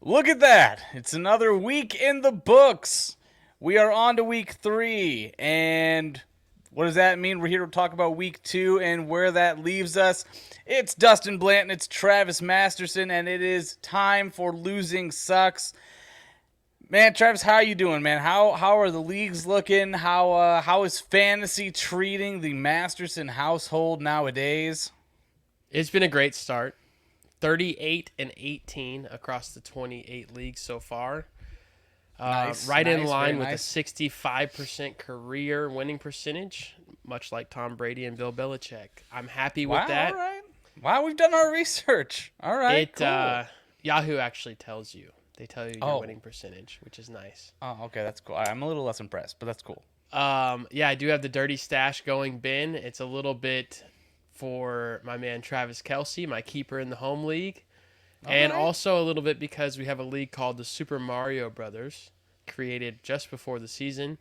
Look at that. It's another week in the books. We are on to week 3. And what does that mean? We're here to talk about week 2 and where that leaves us. It's Dustin Blanton, it's Travis Masterson, and it is time for Losing Sucks. Man, Travis, how are you doing, man? How are the leagues looking? How is fantasy treating the Masterson household nowadays? It's been a great start. 38 and 18 across the 28 leagues so far. Nice, Right in nice, line very with nice. a 65% career winning percentage, much like Tom Brady and Bill Belichick. I'm happy with Wow, that. all right. Wow, we've done our research. All right, cool. Yahoo actually tells you. They tell you your Oh, winning percentage, which is nice. okay, that's cool. I'm a little less impressed, but that's cool. Yeah, I do have the dirty stash going, Ben. It's a little bit for my man Travis Kelsey, my keeper in the home league. All And right. also a little bit because we have a league called the Super Mario Brothers, created just before the season.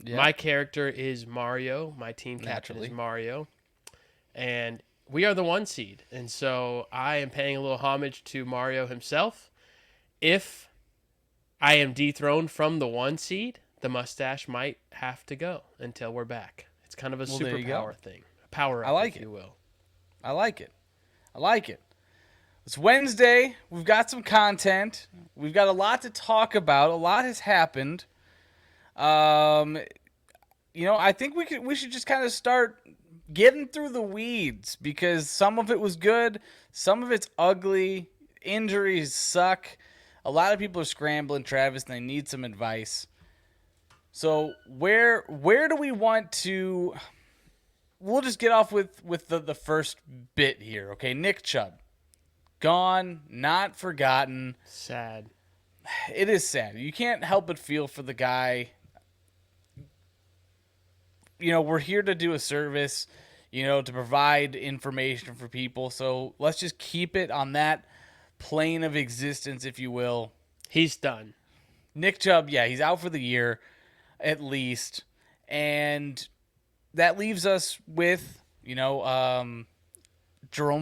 Yeah, My character is Mario. My team captain naturally. is Mario. And we are the 1 seed. And so I am paying a little homage to Mario himself. If I am dethroned from the 1 seed, the mustache might have to go until we're back. It's kind of a Well, there you go. superpower thing. A power I up, like if it. you will. I like it. I like it. It's Wednesday. We've got some content. We've got a lot to talk about. A lot has happened. Um, I think we should just kind of start getting through the weeds because some of it was good, some of it's ugly. Injuries suck. A lot of people are scrambling, Travis, and they need some advice. So where do we want to? We'll just get off with the first bit here, okay? Nick Chubb, gone, not forgotten. Sad. It is sad. You can't help but feel for the guy. We're here to do a service, to provide information for people. So let's just keep it on that plane of existence, if you will. He's done. Nick Chubb, yeah, he's out for the year, at least. And that leaves us with, Jerome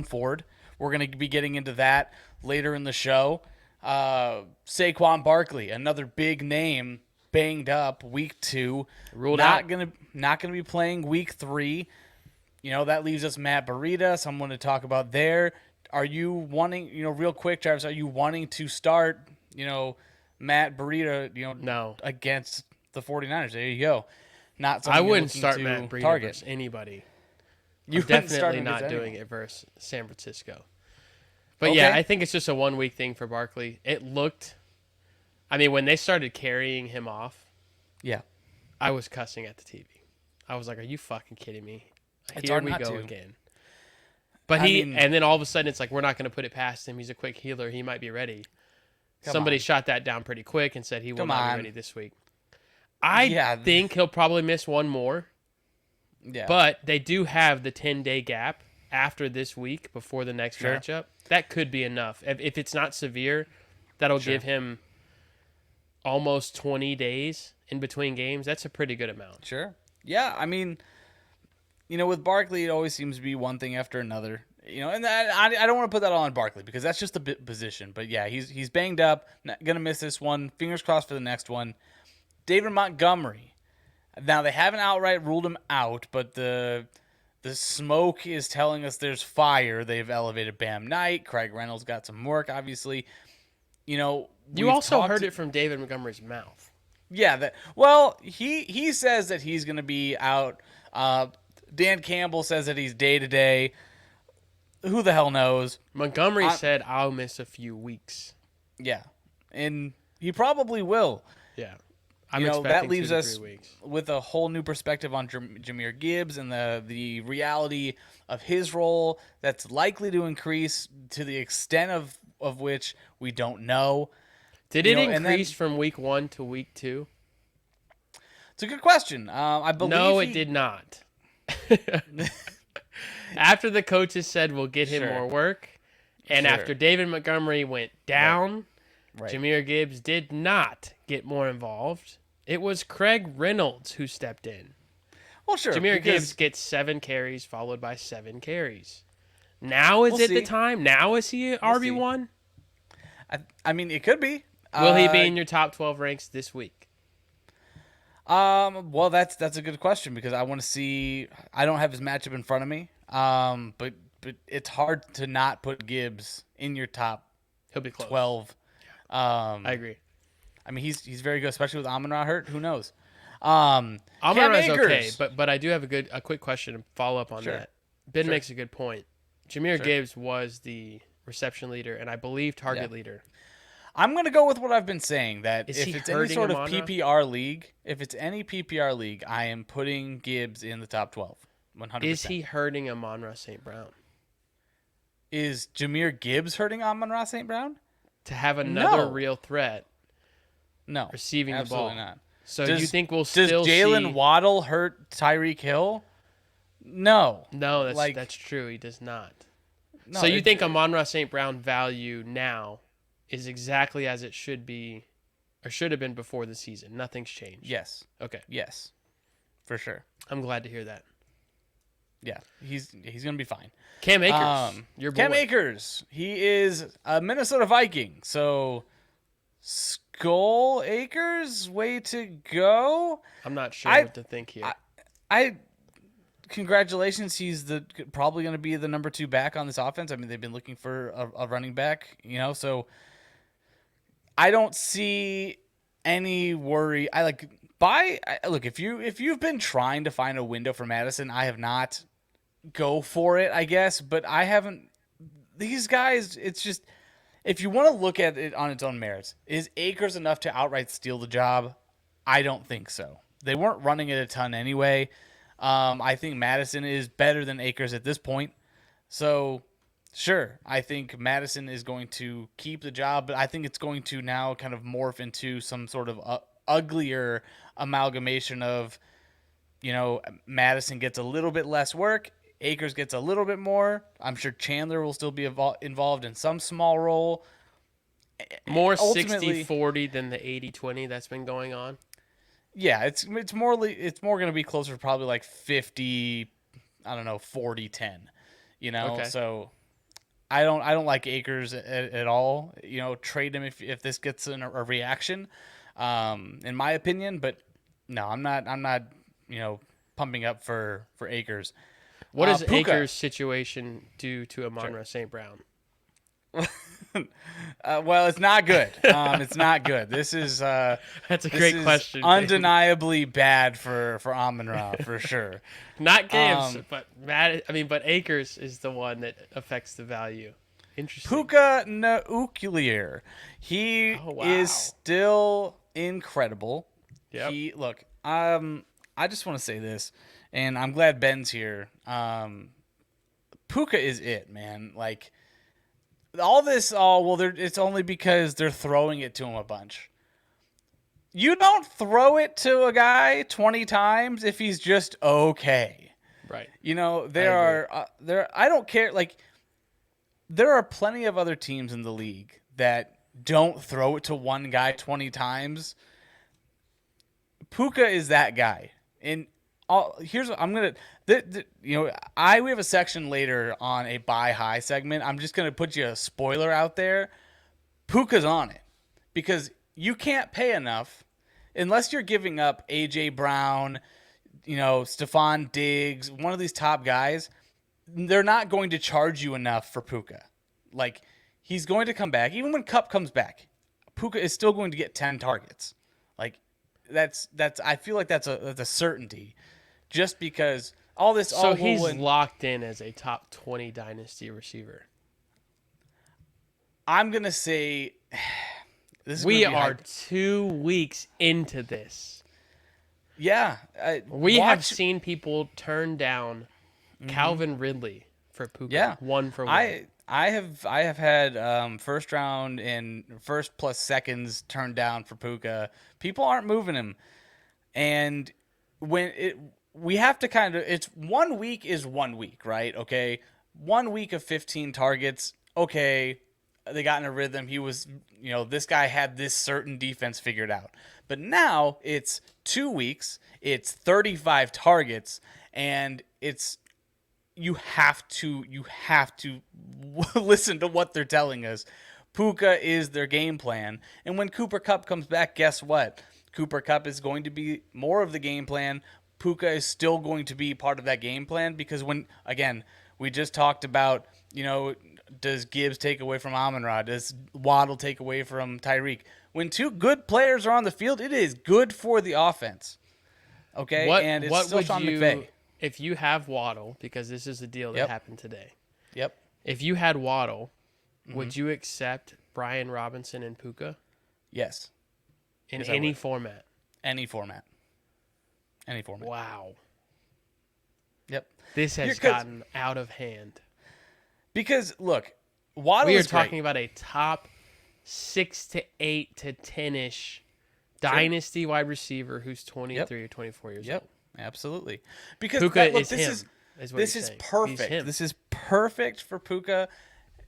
Ford. We're going to be getting into that later in the show. Saquon Barkley, another big name, banged up week 2. Ruled not out. gonna be playing week 3. That leaves us Matt Breida, someone to talk about there. Are you wanting, real quick, Travis, are you wanting to start, Matt Breida, No. against the 49ers? There you go. Not I something you're wouldn't looking start to Matt Breida target. versus anybody. You I'm wouldn't start definitely him not against doing anyone. it versus San Francisco. But Okay. yeah, I think it's just a 1 week thing for Barkley. When they started carrying him off, Yeah. I was cussing at the TV. I was like, "Are you fucking kidding me?" It's Here hard we not go to. again. But and then all of a sudden it's like we're not going to put it past him. He's a quick healer. He might be ready. Somebody on. shot that down pretty quick and said he will Come not be on. ready this week. I Yeah. think he'll probably miss one more, Yeah. but they do have the 10-day gap after this week before the next Sure. matchup. That could be enough. If it's not severe, that'll Sure. give him almost 20 days in between games. That's a pretty good amount. Sure. Yeah, with Barkley, it always seems to be one thing after another. And I don't want to put that all on Barkley because that's just a bit position. But yeah, he's banged up, gonna miss this one. Fingers crossed for the next one. David Montgomery. Now they haven't outright ruled him out, but the smoke is telling us there's fire. They've elevated Bam Knight. Craig Reynolds got some work, obviously. You We've also talked- heard it from David Montgomery's mouth. Yeah, he says that he's going to be out. Dan Campbell says that he's day to day. Who the hell knows? Montgomery said, "I'll miss a few weeks." Yeah, and he probably will. Yeah. I'm that expecting leaves 2 to us 3 weeks. with a whole new perspective on Jameer Gibbs and the reality of his role that's likely to increase to the extent of which we don't know. Did it and then- increase from week 1 to week 2? It's a good question. I believe No, it did not. After the coaches said we'll get him Sure. more work, and Sure. after David Montgomery went down, Right. Jameer Gibbs did not get more involved. It was Craig Reynolds who stepped in. Well, sure. Jameer because- Gibbs gets 7 carries followed by 7 carries. Now is We'll it the see. time? Now is he RB1? I mean, it could be. Will he be in your top 12 ranks this week? Well, that's a good question because I want to see. I don't have his matchup in front of me. But it's hard to not put Gibbs in your top He'll be close. 12. I agree. I mean, he's very good, especially with Amon-Ra hurt. Who knows? Amon-Ra is Cam okay, Akers. but I do have a quick question to follow up on Sure. that. Ben Sure. makes a good point. Jameer Sure. Gibbs was the reception leader and I believe target leader. I'm gonna go with what I've been saying that Is if he it's any hurting sort of Amon-Ra? PPR league, if it's any PPR league, I am putting Gibbs in the top 12. 100%. Is he hurting Amon-Ra St. Brown? Is Jameer Gibbs hurting Amon-Ra St. Brown? To have another No. real threat No, receiving the ball. absolutely not. So Does- you think we'll Does still Jalen see... Waddle hurt Tyreek Hill? No. No, Like- that's true. He does not. No, So you it- think Amon-Ra St. Brown value now is exactly as it should be or should have been before the season? Nothing's changed. Yes. Okay. Yes. For sure. I'm glad to hear that. Yeah. He's gonna be fine. Cam Akers, your boy. Cam Akers. He is a Minnesota Viking. So Skull Akers, way to go. I'm not sure I- what to think here. I congratulations. He's probably going to be the number 2 back on this offense. I mean, they've been looking for a running back, so I don't see any worry. Look, if you've been trying to find a window for Madison, I have not. Go for it, I guess, but I haven't. These guys, it's just if you want to look at it on its own merits, is Akers enough to outright steal the job? I don't think so. They weren't running it a ton anyway. I think Madison is better than Akers at this point. So, sure, I think Madison is going to keep the job, but I think it's going to now kind of morph into some sort of uglier amalgamation of, Madison gets a little bit less work, Akers gets a little bit more. I'm sure Chandler will still be involved in some small role. More ultimately- 60-40 than the 80-20 that's been going on. Yeah, it's more going to be closer to probably like 50, I don't know, 40-10. Okay. So I don't like Akers at all. Trade him if this gets a reaction, in my opinion. But no, I'm not pumping up for Akers. What does Puka. Akers' situation do to Amon-Ra St. Brown? Well, it's not good. It's not good. This is That's a this great is question. undeniably bad for Amon-Ra for sure. Not Gibbs, but Akers is the one that affects the value. Interesting. Puka Nuclear. He Oh, wow. is still incredible. Yep. Look, I just want to say this, and I'm glad Ben's here. Puka is it, man. Like it's only because they're throwing it to him a bunch. You don't throw it to a guy 20 times if he's just okay. Right. I don't care. Like, there are plenty of other teams in the league that don't throw it to one guy 20 times. Puka is that guy. And here's what I'm gonna. We have a section later on a buy high segment. I'm just gonna put you a spoiler out there. Puka's on it because you can't pay enough unless you're giving up AJ Brown, Stephon Diggs, one of these top guys. They're not going to charge you enough for Puka. Like, he's going to come back. Even when Kupp comes back, Puka is still going to get 10 targets. Like, that's I feel like that's a certainty. Just because all this So he's locked in as a top 20 dynasty receiver. I'm going to say this is We gonna be are 2 weeks into this. Yeah. We have seen people turn down Calvin Ridley for Puka. Yeah. 1 for 1. I have had first round and first plus seconds turned down for Puka. People aren't moving him. And we have to it's 1 week is 1 week, right? Okay. 1 week of 15 targets. Okay. They got in a rhythm. He was, this guy had this certain defense figured out. But now it's 2 weeks. It's 35 targets, and you have to listen to what they're telling us. Puka is their game plan. And when Cooper Cup comes back, guess what? Cooper Cup is going to be more of the game plan. Puka is still going to be part of that game plan because again, we just talked about, does Gibbs take away from Amon-Ra? Does Waddle take away from Tyreek? When two good players are on the field, it is good for the offense. Okay? And it's still would Sean you, McVay. if you have Waddle, because this is the deal that Yep. happened today. Yep. If you had Waddle, would you accept Brian Robinson and Puka Yes. in Yes, I any would. format? Any format. Any format. Wow. Yep. This has 'Cause- gotten out of hand. Because look, Waddle We are is great. talking about a top 6 to 8 to 10-ish dynasty wide receiver who's 23 or 24 years Yep, old. absolutely. Because Puka look, is this him. is Is what this you're is saying. He's perfect. him. This is perfect for Puka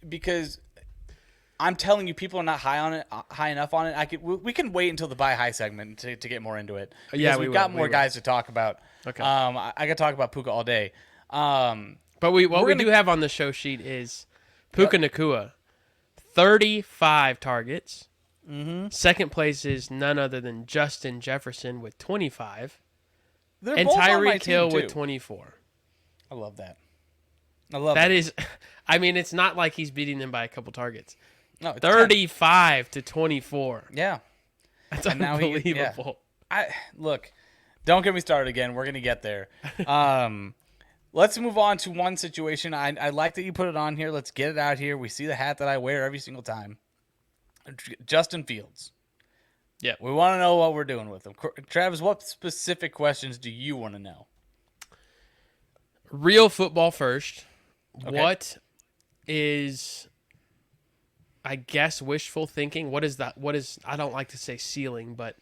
because I'm telling you, people are not high enough on it. We can wait until the buy high segment to get more into it. Because Yeah, we've we got will. more We will. guys to talk about. Okay. I could talk about Puka all day. But what we do have on the show sheet is Puka Nakua, 35 targets. Mm-hmm. Second place is none other than Justin Jefferson with 25. They're And both on my Tyreek Hill team, with too. 24. I love that. I love That it. is, I mean, it's not like he's beating them by a couple targets. No, it's 35 to 24. 10. Yeah. That's And now unbelievable. Look, don't get me started again. We're gonna get there. Let's move on to one situation. I like that you put it on here. Let's get it out here. We see the hat that I wear every single time. Justin Fields. Yeah. We want to know what we're doing with him. Travis, what specific questions do you want to know? Real football first. Okay. What is, I guess, wishful thinking? What is that? What is, I don't like to say ceiling, but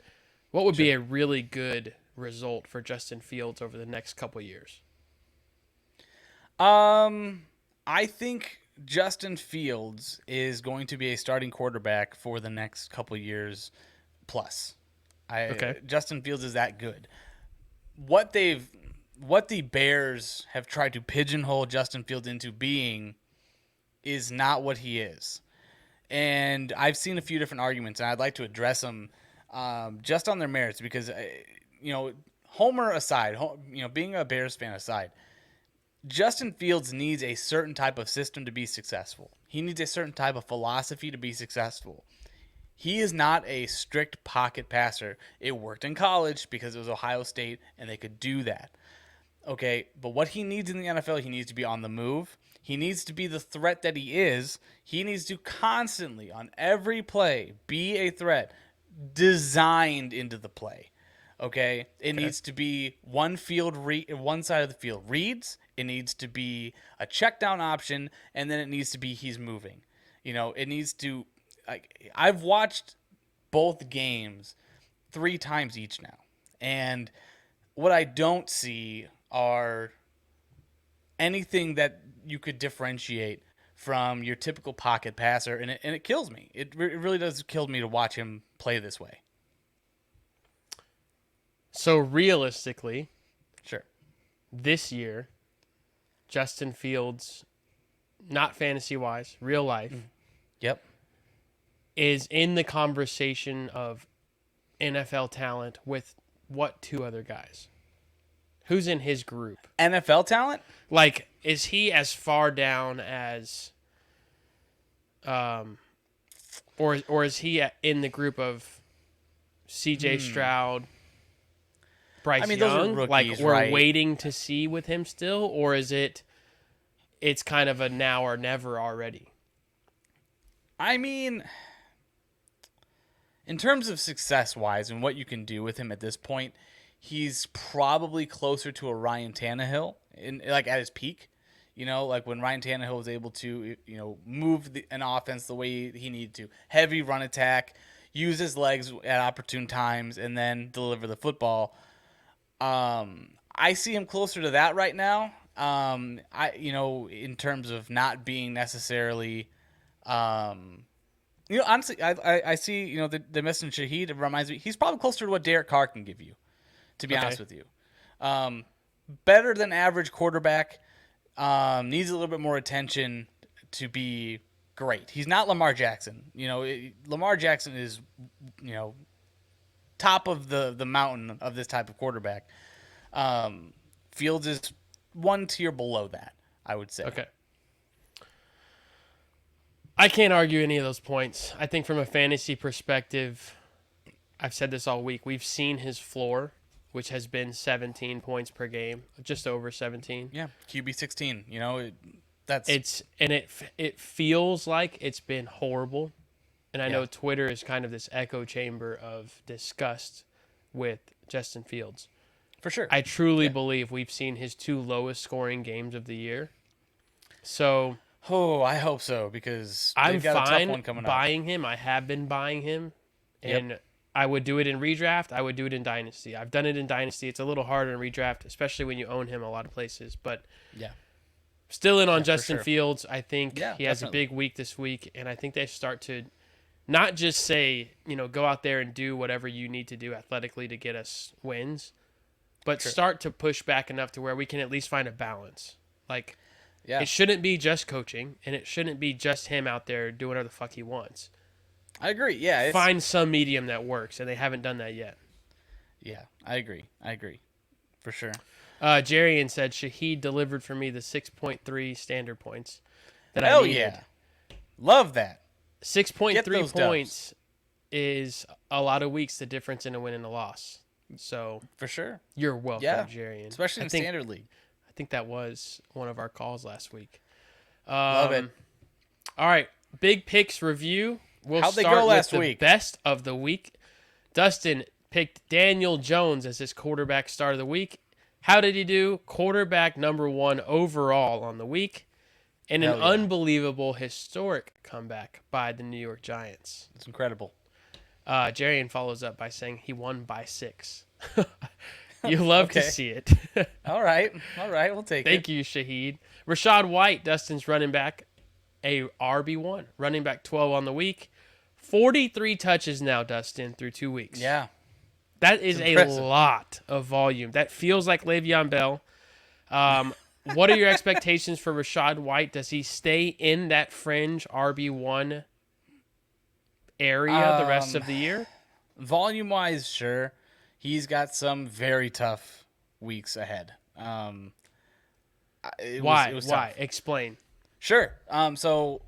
what would be a really good result for Justin Fields over the next couple years? I think Justin Fields is going to be a starting quarterback for the next couple years plus. Okay. Justin Fields is that good. What the Bears have tried to pigeonhole Justin Fields into being is not what he is. And I've seen a few different arguments, and I'd like to address them just on their merits because, Homer aside, being a Bears fan aside, Justin Fields needs a certain type of system to be successful. He needs a certain type of philosophy to be successful. He is not a strict pocket passer. It worked in college because it was Ohio State, and they could do that. Okay, but what he needs in the NFL, he needs to be on the move. He needs to be the threat that he is. He needs to constantly, on every play, be a threat designed into the play. Okay, it needs to be one side of the field reads. It needs to be a check down option, and then it needs to be he's moving. It needs to. I've watched both games 3 times each now, and what I don't see are anything that you could differentiate from your typical pocket passer, and it kills me. It really does kill me to watch him play this way. So realistically, Sure. this year, Justin Fields, not fantasy-wise, real life, Yep. is in the conversation of NFL talent with what 2 other guys? Who's in his group? NFL talent? Like, is he as far down as, or is he in the group of C.J. Stroud, Bryce those are Young? rookies, Like, we're right? waiting to see with him still, or is it's kind of a now or never already? In terms of success-wise and what you can do with him at this point, he's probably closer to a Ryan Tannehill at his peak. Like when Ryan Tannehill was able to, move an offense the way he needed to. Heavy run attack, use his legs at opportune times, and then deliver the football. I see him closer to that right now. In terms of not being necessarily, honestly, I see, the missing Shaheed. It reminds me, he's probably closer to what Derek Carr can give you, to be honest with you. Better than average quarterback, needs a little bit more attention to be great. He's not Lamar Jackson. Lamar Jackson is, top of the mountain of this type of quarterback. Fields is one tier below that, I would say. Okay. I can't argue any of those points. I think from a fantasy perspective, I've said this all week, we've seen his floor, which has been 17 points per game, just over 17. Yeah, QB 16. It feels like it's been horrible. And I know Yeah. Twitter is kind of this echo chamber of disgust with Justin Fields. For sure. I truly believe we've seen his 2 lowest scoring games of the year. So I hope so, because I'm they've got a tough fine one coming up. buying him. I have been buying him. And I would do it in redraft. I would do it in Dynasty. I've done it in Dynasty. It's a little harder in redraft, especially when you own him a lot of places. But Yeah. still in on for Justin sure. Fields. I think Yeah, he has definitely. a big week this week. And I think they start to not just say, go out there and do whatever you need to do athletically to get us wins, but Sure. start to push back enough to where we can at least find a balance. Like, Yeah. it shouldn't be just coaching, and it shouldn't be just him out there doing whatever the fuck he wants. I agree. Yeah. Find some medium that works, and they haven't done that yet. Yeah, I agree. For sure. Jarian said Shaheed delivered for me the 6.3 standard points that I Hell needed. yeah. Love that. 6.3 Get those dubs. points is a lot of weeks the difference in a win and a loss. So For sure. you're welcome, Yeah. Jarian. Especially I in think, Standard League. I think that was one of our calls last week. Love it. All right, big picks review. We'll How'd they start go with last the week? best of the week. Dustin picked Daniel Jones as his quarterback start of the week. How did he do? Quarterback number 1 overall on the week. And an Hell yeah. unbelievable historic comeback by the New York Giants. It's incredible. Jarian follows up by saying he won by 6. You love to Okay. see it. All right. We'll take it. Thank you, Shaheed. Rashad White, Dustin's running back, a RB1, running back 12 on the week. 43 touches now, Dustin, through 2 weeks. Yeah. That is a impressive. lot of volume. That feels like Le'Veon Bell. What are your expectations for Rashad White? Does he stay in that fringe RB1 area the rest of the year? Volume-wise, sure. He's got some very tough weeks ahead. Why? It was Why? tough. Explain. Sure. So,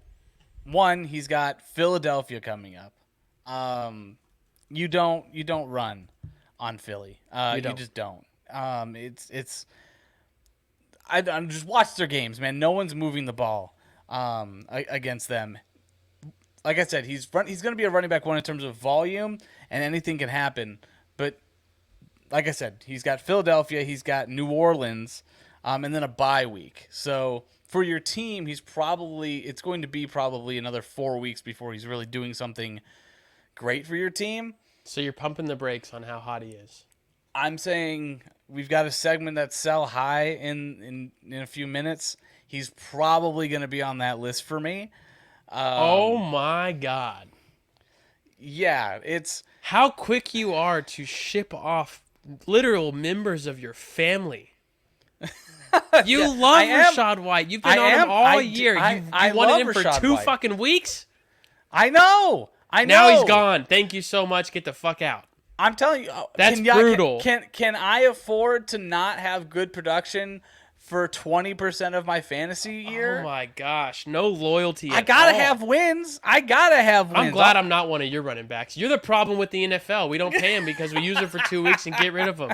one, he's got Philadelphia coming up. You don't run on Philly. You don't. just don't. I just watch their games, man. No one's moving the ball against them. Like I said, he's going to be a running back 1 in terms of volume, and anything can happen. But like I said, he's got Philadelphia, he's got New Orleans, and then a bye week. So for your team, it's going to be probably another 4 weeks before he's really doing something great for your team. So you're pumping the brakes on how hot he is. I'm saying we've got a segment that's sell high in a few minutes. He's probably going to be on that list for me. Oh my God. Yeah, it's How quick you are to ship off literal members of your family. You love I am. Rashad White. You've been I on him am. all I year. do- You I wanted love him for Rashad 2 White. fucking weeks? I know. Now he's gone. Thank you so much. Get the fuck out. I'm telling you, That's brutal. Can I afford to not have good production for 20% of my fantasy year? Oh my gosh. No loyalty I at gotta all. have wins. I gotta have wins. I'm glad I'm not one of your running backs. You're the problem with the NFL. We don't pay him because we use him for 2 weeks and get rid of him.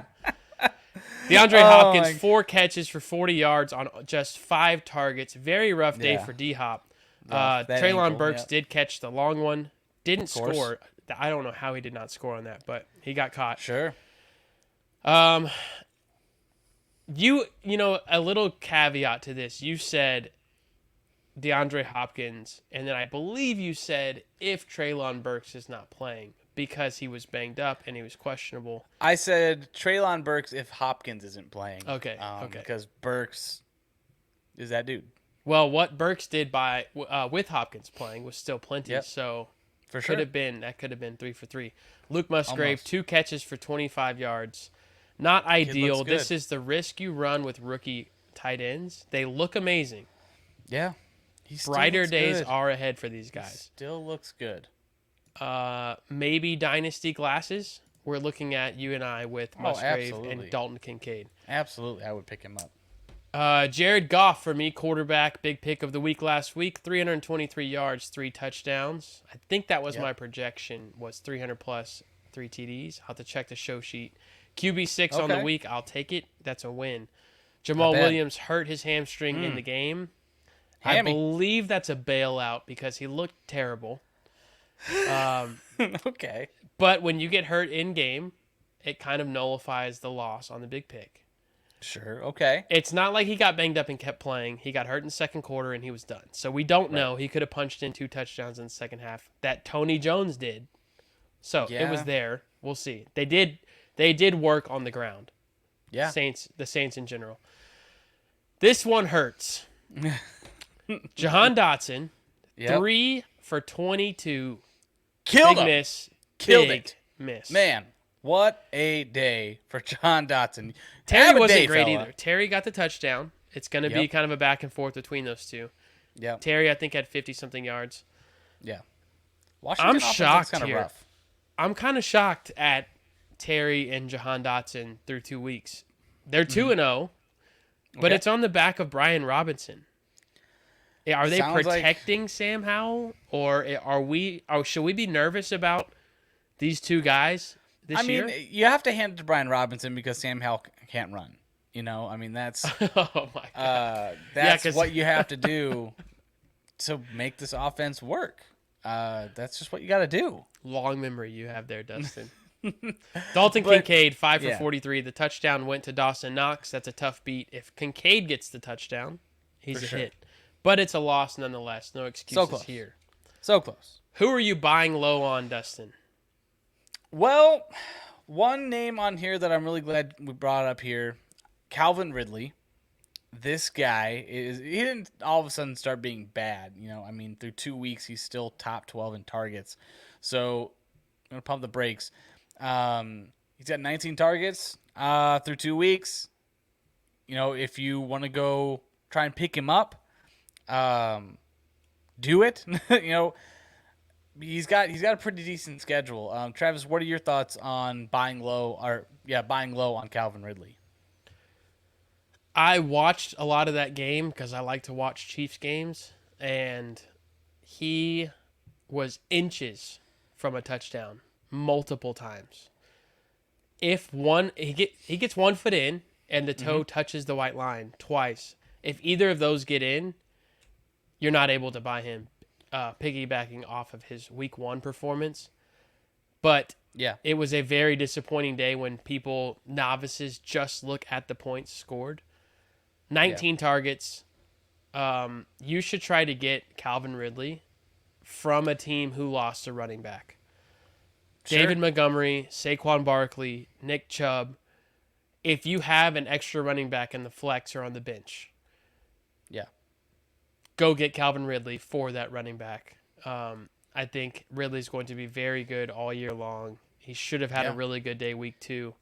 DeAndre Hopkins, my- 4 catches for 40 yards on just 5 targets. Very rough day Yeah. for D-Hop. That Treylon ankle, Burks yeah. did catch the long one. Didn't course. score. I don't know how he did not score on that, but he got caught. Sure. A little caveat to this. You said DeAndre Hopkins, and then I believe you said if Treylon Burks is not playing because he was banged up and he was questionable. I said Treylon Burks if Hopkins isn't playing. Okay, okay. Because Burks is that dude. Well, what Burks did with Hopkins playing was still plenty, Yep. so For sure. could have been 3 for 3. Luke Musgrave, Almost. 2 catches for 25 yards. Not ideal. looks This good. is the risk you run with rookie tight ends. They look amazing. Yeah. He still Brighter looks days good. are ahead for these He guys. still looks good. Maybe dynasty glasses. We're looking at you and I with Oh, Musgrave and absolutely. Dalton Kincaid. Absolutely, I would pick him up. Jared Goff for me, quarterback, big pick of the week last week. 323 yards, 3 touchdowns. I think that was Yep. my projection, was 300 plus, 3 TDs. I'll have to check the show sheet. QB6 on the Okay. week, I'll take it. That's a win. Not Jamal bad. Williams hurt his hamstring in the game. I Hammy. believe that's a bailout because he looked terrible. Okay. But when you get hurt in game, it kind of nullifies the loss on the big pick. Sure. Okay. It's not like he got banged up and kept playing. He got hurt in the second quarter and he was done. So we don't know. He could have punched in 2 touchdowns in the second half. That Tony Jones did. So it was Yeah. there. We'll see. They did work on the ground. Yeah. The Saints in general. This one hurts. Jahan Dotson, Yep. 3 for 22. Killed Big him. miss. Killed Big it. miss. Man, what a day for John Dotson. Terry Have a wasn't day, great fella. either. Terry got the touchdown. It's going to be Yep. kind of a back and forth between those two. Yeah. Terry, I think, had 50-something yards. Yeah. Washington I'm offense shocked kind of here. rough. I'm kind of shocked at Terry and Jahan Dotson through 2 weeks. They're 2-0, but Okay. it's on the back of Brian Robinson. Are they Sounds like- protecting Sam Howell, or should we be nervous about these two guys this year? You have to hand it to Brian Robinson because Sam Howell can't run. You know, I mean, that's Oh my god! that's 'cause- what you have to do to make this offense work. That's just what you got to do. Long memory you have there, Dustin. Dalton But- Kincaid, 5 for yeah. 43. The touchdown went to Dawson Knox. That's a tough beat. If Kincaid gets the touchdown, he's For a sure. hit. But it's a loss nonetheless. No excuses close. here. So close. Who are you buying low on, Dustin? Well, one name on here that I'm really glad we brought up here, Calvin Ridley. This guy he didn't all of a sudden start being bad. You know, I mean, through 2 weeks, he's still top 12 in targets. So I'm going to pump the brakes. He's got 19 targets through 2 weeks. You know, if you want to go try and pick him up, do it. You know, he's got a pretty decent schedule. Travis, what are your thoughts on buying low on Calvin Ridley? I watched a lot of that game because I like to watch Chiefs games, and he was inches from a touchdown multiple times. If he gets 1 foot in and the toe touches the white line twice, if either of those get in, you're not able to buy him, piggybacking off of his week 1 performance. But Yeah. it was a very disappointing day when novices just look at the points scored. 19 targets. You should try to get Calvin Ridley from a team who lost a running back. Sure. David Montgomery, Saquon Barkley, Nick Chubb. If you have an extra running back in the flex or on the bench, Yeah. go get Calvin Ridley for that running back. I think Ridley's going to be very good all year long. He should have had a Yeah. really good day week 2.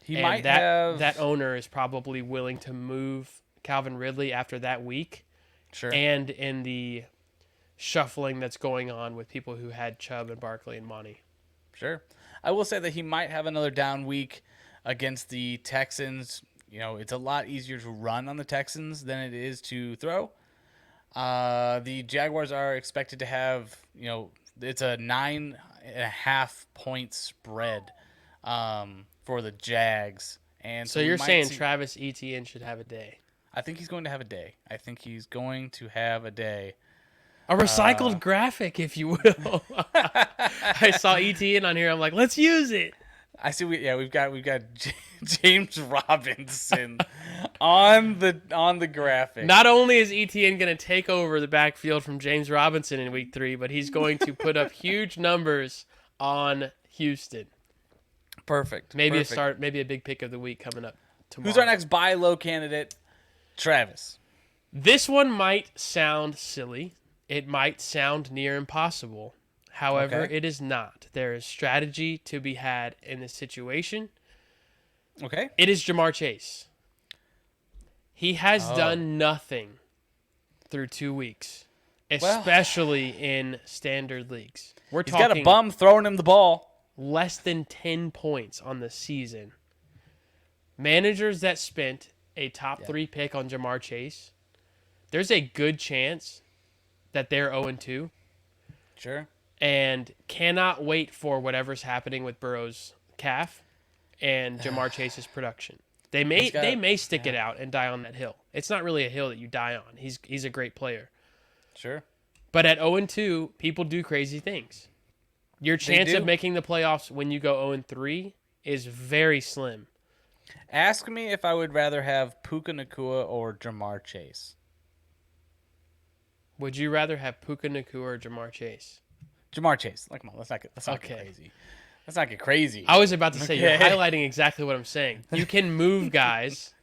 He And might that, have that owner is probably willing to move Calvin Ridley after that week, sure. and in the shuffling that's going on with people who had Chubb and Barkley and Monty. Sure. I will say that he might have another down week against the Texans. You know, it's a lot easier to run on the Texans than it is to throw. The Jaguars are expected to have, you know, it's a 9.5 point spread for the Jags. And So we you're might saying see- Travis Etienne should have a day. I think he's going to have a day. I think he's going to have a day. A recycled graphic, if you will. I saw Etienne on here. I'm like, let's use it. I see. We've got James Robinson on the graphic. Not only is Etienne going to take over the backfield from James Robinson in week 3, but he's going to put up huge numbers on Houston. Perfect. Maybe Perfect. maybe a big pick of the week coming up tomorrow. Who's our next buy low candidate? Travis. This one might sound silly. It might sound near impossible. However, Okay. it is not. There is strategy to be had in this situation. Okay. It is Jamar Chase. He has Oh. done nothing through 2 weeks. Well, especially in standard leagues. We're he's got a talking bum throwing him the ball. less than 10 points on the season. Managers that spent a top 3 pick on Jamar Chase, there's a good chance that they're 0-2 Sure. and cannot wait for whatever's happening with Burrow's calf and Jamar Chase's production. They may stick it out and die on that hill. It's not really a hill that you die on. He's a great player. Sure. But at 0-2, people do crazy things. Your chance of making the playoffs when you go 0-3 is very slim. Ask me if I would rather have Puka Nacua or Jamar Chase. Would you rather have Puka Nacua or Jamar Chase? Jamar Chase. Like, come on, let's not get crazy. Let's not get crazy. I was about to say, you're highlighting exactly what I'm saying. You can move guys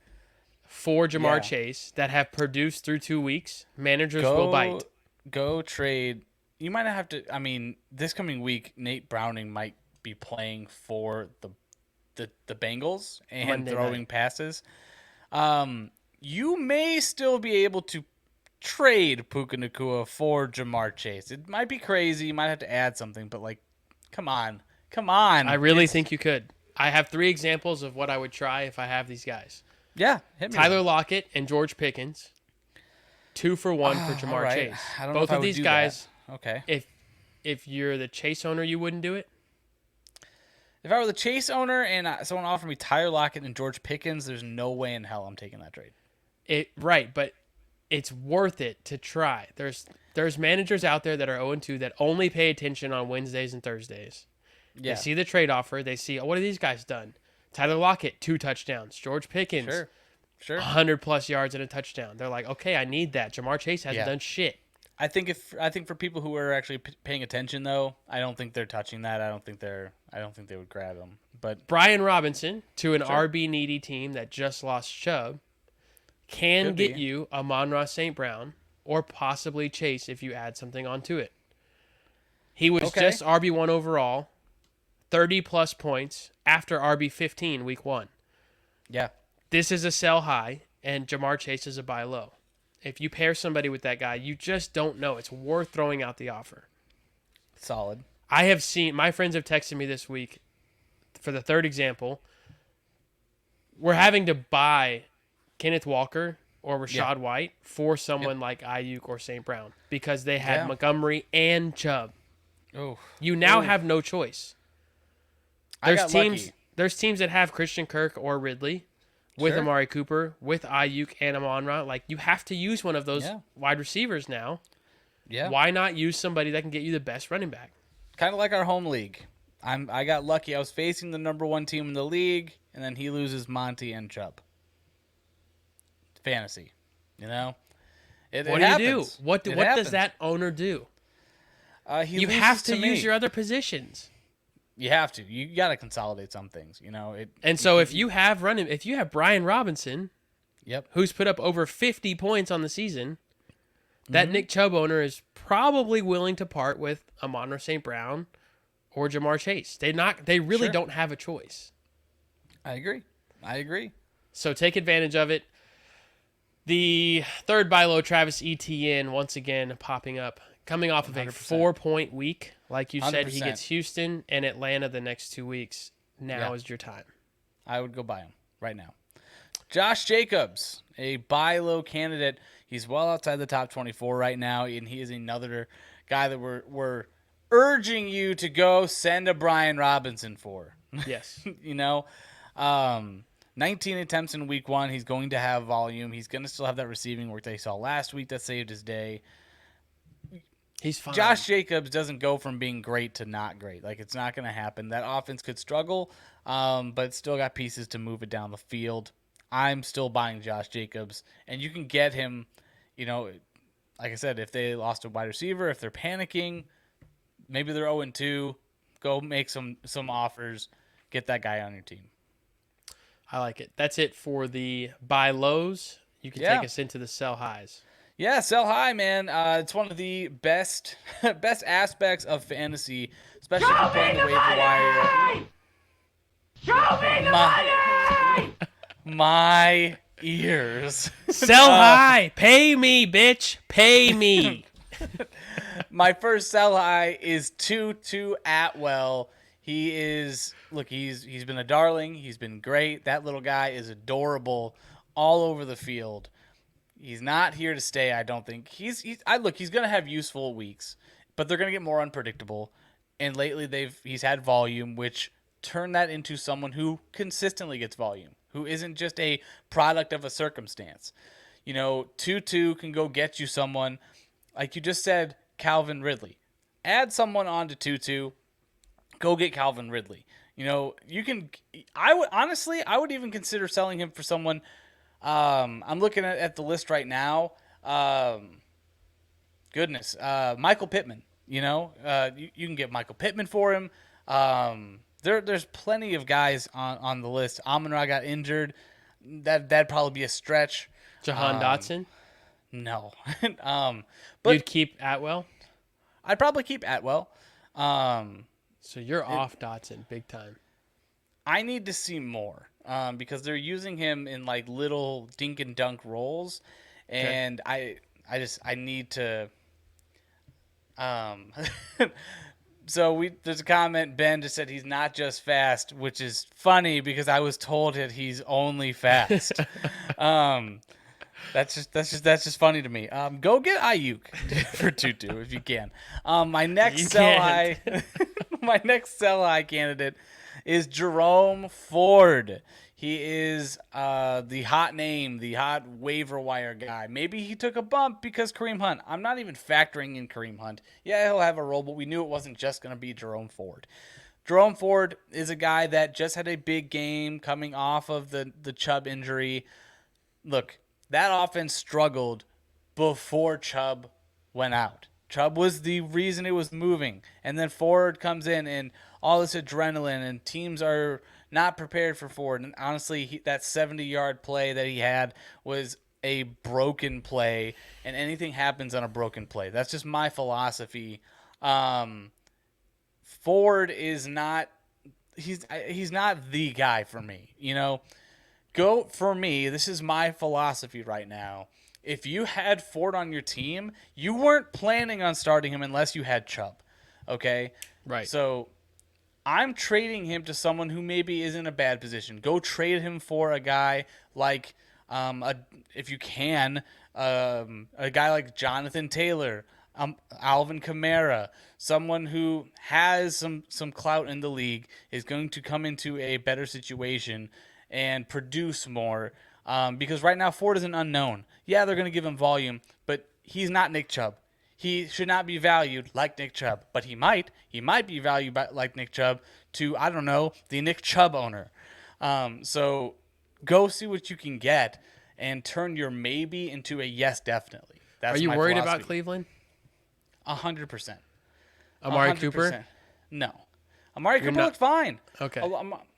for Jamar Chase that have produced through 2 weeks. Managers will bite. Go trade. You might not have to. I mean, this coming week, Nate Browning might be playing for the Bengals and Monday throwing night. passes. You may still be able to trade Puka Nacua for Jamar Chase. It might be crazy. You might have to add something, but like, come on. I really think you could. I have 3 examples of what I would try if I have these guys. Yeah, hit me. Tyler Lockett and George Pickens. 2 for 1 for Jamar right. Chase. I don't know Both if I of would these do guys, that. Okay. if you're the Chase owner, you wouldn't do it? If I were the Chase owner and someone offered me Tyler Lockett and George Pickens, there's no way in hell I'm taking that trade. Right, but it's worth it to try. There's managers out there that are 0-2 that only pay attention on Wednesdays and Thursdays. Yeah. They see the trade offer. They see, what have these guys done? Tyler Lockett, 2 touchdowns. George Pickens, Sure. 100-plus yards and a touchdown. They're like, okay, I need that. Jamar Chase hasn't done shit. I think for people who are actually paying attention though, I don't think they're touching that. I don't think they would grab him. But Brian Robinson to an RB needy team that just lost Chubb can Could get be. you Amon-Ra St. Brown or possibly Chase if you add something onto it. He was just RB1 overall, 30-plus points after RB15 week 1. yeah, This is a sell high, and Jamar Chase is a buy low. If you pair somebody with that guy, you just don't know. It's worth throwing out the offer. solid. I have seen, my friends have texted me this week, for the third example, we're having to buy Kenneth Walker or Rashad White for someone like Ayuk or St. Brown because they had Montgomery and Chubb. Oh, You now have no choice. I got lucky. There's teams that have Christian Kirk or Ridley with Amari Cooper, with Ayuk and Amon-Ra. Like, you have to use one of those wide receivers now. Yeah. Why not use somebody that can get you the best running back? Kind of like our home league. I got lucky. I was facing the number 1 team in the league, and then he loses Monty and Chubb. Fantasy, you know. What do you do? What does that owner do? You have to use your other positions. You have to. You got to consolidate some things, you know. If you have Brian Robinson, Yep. who's put up over 50 points on the season, that Nick Chubb owner is probably willing to part with Amon-Ra St. Brown or Jamar Chase. They really don't have a choice. I agree. So take advantage of it. The third buy low, Travis Etienne, once again popping up, coming off of a 4-point week. Like you said, he 100%. gets Houston and Atlanta the next 2 weeks. Now is your time. I would go buy him right now. Josh Jacobs, a buy low candidate. He's well outside the top 24 right now, and he is another guy that we're urging you to go send a Brian Robinson for. Yes. You know, 19 attempts in week 1. He's going to have volume. He's going to still have that receiving work that he saw last week that saved his day. He's fine. Josh Jacobs doesn't go from being great to not great. Like, it's not going to happen. That offense could struggle, but still got pieces to move it down the field. I'm still buying Josh Jacobs, and you can get him, you know, like I said, if they lost a wide receiver, if they're panicking, maybe they're 0-2, go make some offers, get that guy on your team. I like it. That's it for the buy lows. You can take us into the sell highs. Yeah, sell high, man. It's one of the best aspects of fantasy, especially if you're playing the waiver wire. Show me the money! My ears. Sell high. Pay me, bitch. Pay me. My first sell high is 2-2 Atwell. He's been a darling. He's been great. That little guy is adorable all over the field. He's not here to stay, I don't think. He's going to have useful weeks, but they're going to get more unpredictable. And lately he's had volume, which turned that into someone who consistently gets volume, who isn't just a product of a circumstance. 2-2 can go get you someone, like you just said, Calvin Ridley. Add someone on to 2-2, go get Calvin Ridley. You can. I would even consider selling him for someone. I'm looking at the list right now. Michael Pittman. You can get Michael Pittman for him. There's plenty of guys on the list. Amon-Ra got injured. That'd probably be a stretch. Jahan Dotson? No. But you'd keep Atwell? I'd probably keep Atwell. So you're off Dotson big time. I need to see more because they're using him in like little dink and dunk roles, and I need to. So there's a comment. Ben just said he's not just fast, which is funny because I was told that he's only fast. That's just funny to me. Go get Ayuk for 2-2 if you can. My next sell high candidate is Jerome Ford. He is the hot name, the hot waiver wire guy. Maybe he took a bump because Kareem Hunt. I'm not even factoring in Kareem Hunt. Yeah, he'll have a role, but we knew it wasn't just going to be Jerome Ford. Jerome Ford is a guy that just had a big game coming off of the Chubb injury. Look, that offense struggled before Chubb went out. Chubb was the reason it was moving. And then Ford comes in and all this adrenaline and teams are not prepared for Ford. And honestly, that 70-yard play that he had was a broken play, and anything happens on a broken play. That's just my philosophy. Ford is not he's not the guy for me, For me, this is my philosophy right now. If you had Ford on your team, you weren't planning on starting him unless you had Chubb. Okay? Right. So I'm trading him to someone who maybe is in a bad position. Go trade him for a guy like, if you can, a guy like Jonathan Taylor, Alvin Kamara, someone who has some clout in the league, is going to come into a better situation and produce more. Because right now Ford is an unknown. Yeah, they're going to give him volume, but he's not Nick Chubb. He should not be valued like Nick Chubb, but he might be valued like Nick Chubb to, I don't know, the Nick Chubb owner. So go see what you can get and turn your maybe into a yes, definitely. Are you worried about Cleveland? 100%. Amari 100%. Cooper? No. Amari Cooper looked fine. Okay.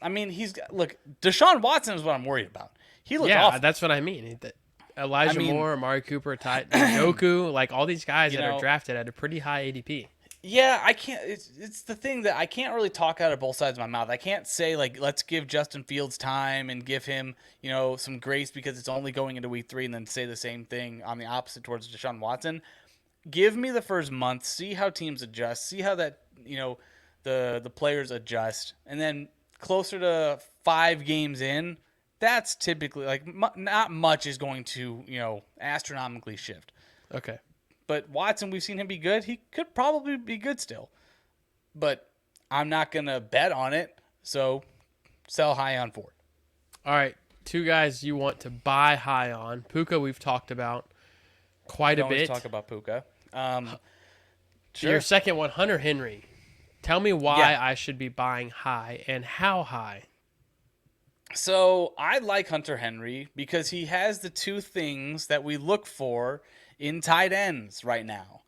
I mean, Deshaun Watson is what I'm worried about. He looked awful. That's what I mean. Elijah Moore, Amari Cooper, Njoku, like all these guys that are drafted at a pretty high ADP. Yeah, I can't. It's the thing that I can't really talk out of both sides of my mouth. I can't say like let's give Justin Fields time and give him some grace because it's only going into week 3, and then say the same thing on the opposite towards Deshaun Watson. Give me the first month, see how teams adjust, see how that the players adjust, and then closer to 5 games in. That's typically not much is going to, astronomically shift. Okay. But Watson, we've seen him be good. He could probably be good still. But I'm not going to bet on it. So sell high on Ford. All right. 2 guys you want to buy high on. Puka, we've talked about quite a bit. Talk about Puka. Sure. Your second one, Hunter Henry. Tell me why I should be buying high and how high. So I like Hunter Henry because he has the 2 things that we look for in tight ends right now.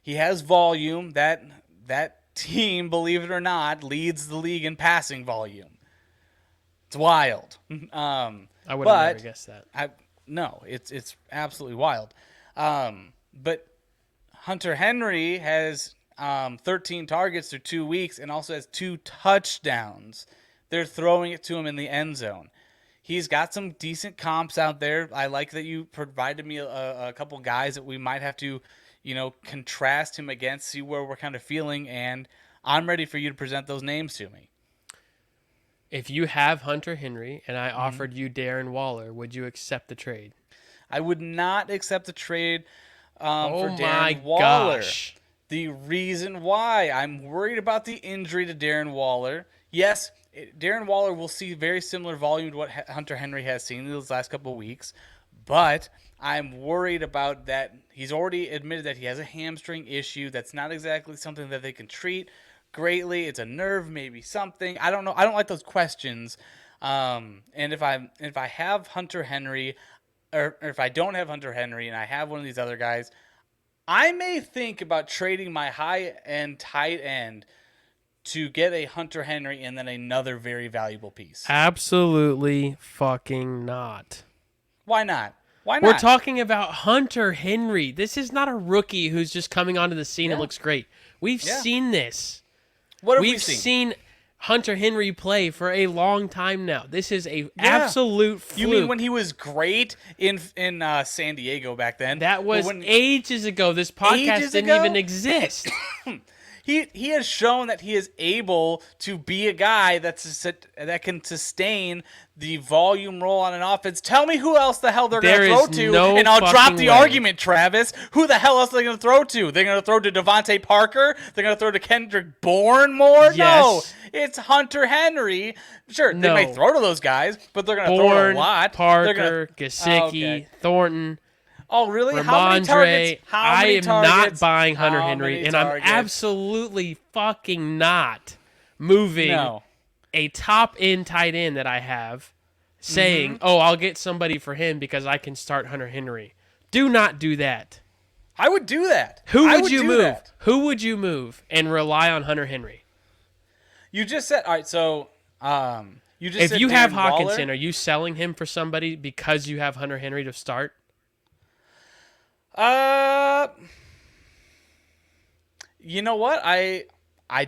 He has volume. That team, believe it or not, leads the league in passing volume. It's wild. I would have never guessed that. No, it's absolutely wild. But Hunter Henry has 13 targets through 2 weeks and also has 2 touchdowns. They're throwing it to him in the end zone. He's got some decent comps out there. I like that you provided me a couple guys that we might have to, contrast him against, see where we're kind of feeling, and I'm ready for you to present those names to me. If you have Hunter Henry and I offered you Darren Waller, would you accept the trade? I would not accept the trade for Oh my Darren Waller. gosh. The reason why I'm worried about the injury to Darren Waller. Yes, Darren Waller will see very similar volume to what Hunter Henry has seen in those last couple of weeks, but I'm worried about that. He's already admitted that he has a hamstring issue. That's not exactly something that they can treat greatly. It's a nerve, maybe something. I don't know. I don't like those questions. And if I have Hunter Henry, or if I don't have Hunter Henry and I have one of these other guys, I may think about trading my high-end tight end to get a Hunter Henry and then another very valuable piece. Absolutely fucking not. Why not? Why not? We're talking about Hunter Henry. This is not a rookie who's just coming onto the scene and looks great. We've seen this. What have we We've seen? seen Hunter Henry play for a long time now. This is a absolute fluke. You mean when he was great in San Diego back then? That was ages ago. This podcast didn't even exist. He has shown that he is able to be a guy that can sustain the volume role on an offense. Tell me who else the hell they're going to throw to, and I'll drop the argument, Travis. Who the hell else are they going to throw to? They're going to throw to Devontae Parker? They're going to throw to Kendrick Bourne more? Yes. No, it's Hunter Henry. Sure, they may throw to those guys, but they're going to throw a lot. Parker, Gesicki, Thornton. Oh, really? Ramondre, How many targets? I am not buying Hunter Henry, and I'm targets? absolutely fucking not moving a top-end tight end that I have, saying, oh, I'll get somebody for him because I can start Hunter Henry. Do not do that. I would do that. Who would you move? That. Who would you move and rely on Hunter Henry? You just said, all right, so you just if said you have Darren Waller. Hawkinson, are you selling him for somebody because you have Hunter Henry to start? You know what? I